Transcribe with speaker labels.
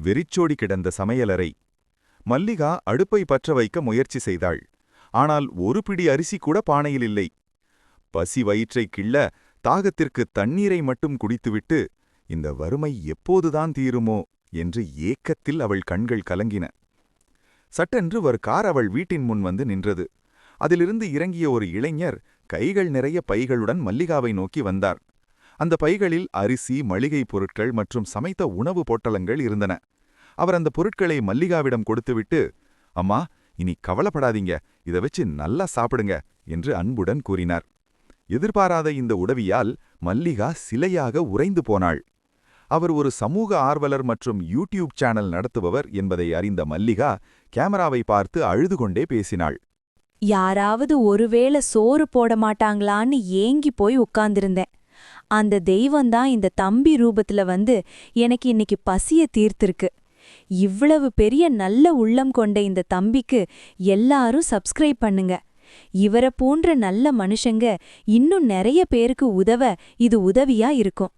Speaker 1: வெறிச்சோடி கிடந்த சமையலறை. மல்லிகா அடுப்பை பற்ற வைக்க முயற்சி செய்தாள். ஆனால் ஒரு பிடி அரிசி கூட பானையில் இல்லை. பசி வயிற்றை கிள்ள தாகத்திற்கு தண்ணீரை மட்டும் குடித்துவிட்டு, இந்த வறுமை எப்போதுதான் தீருமோ என்று ஏக்கத்தில் அவள் கண்கள் கலங்கின. சட்டென்று ஒரு கார் அவள் வீட்டின் முன் வந்து நின்றது. அதிலிருந்து இறங்கிய ஒரு இளைஞர் கைகள் நிறைய பைகளுடன் மல்லிகாவை நோக்கி வந்தார். அந்த பைகளில் அரிசி, மளிகைப் பொருட்கள் மற்றும் சமைத்த உணவு பொட்டலங்கள் இருந்தன. அவர் அந்த பொருட்களை மல்லிகாவிடம் கொடுத்துவிட்டு, அம்மா, இனி கவலைப்படாதீங்க, இதை வச்சு நல்லா சாப்பிடுங்க என்று அன்புடன் கூறினார். எதிர்பாராத இந்த உதவியால் மல்லிகா சிலையாக உறைந்து போனாள். அவர் ஒரு சமூக ஆர்வலர் மற்றும் யூடியூப் சேனல் நடத்துபவர் என்பதை அறிந்த மல்லிகா கேமராவை பார்த்து அழுது கொண்டே பேசினாள்.
Speaker 2: யாராவது ஒருவேளை சோறு போட மாட்டாங்களான்னு ஏங்கி போய் உட்கார்ந்திருந்தேன். அந்த தெய்வம்தான் இந்த தம்பி ரூபத்துல வந்து எனக்கு இன்னைக்கு பசிய தீர்த்திருக்கு. இவ்வளவு பெரிய நல்ல உள்ளம் கொண்ட இந்த தம்பிக்கு எல்லாரும் சப்ஸ்கிரைப் பண்ணுங்க. இவரை போன்ற நல்ல மனுஷங்க இன்னும் நிறைய பேருக்கு உதவ இது உதவியா இருக்கும்.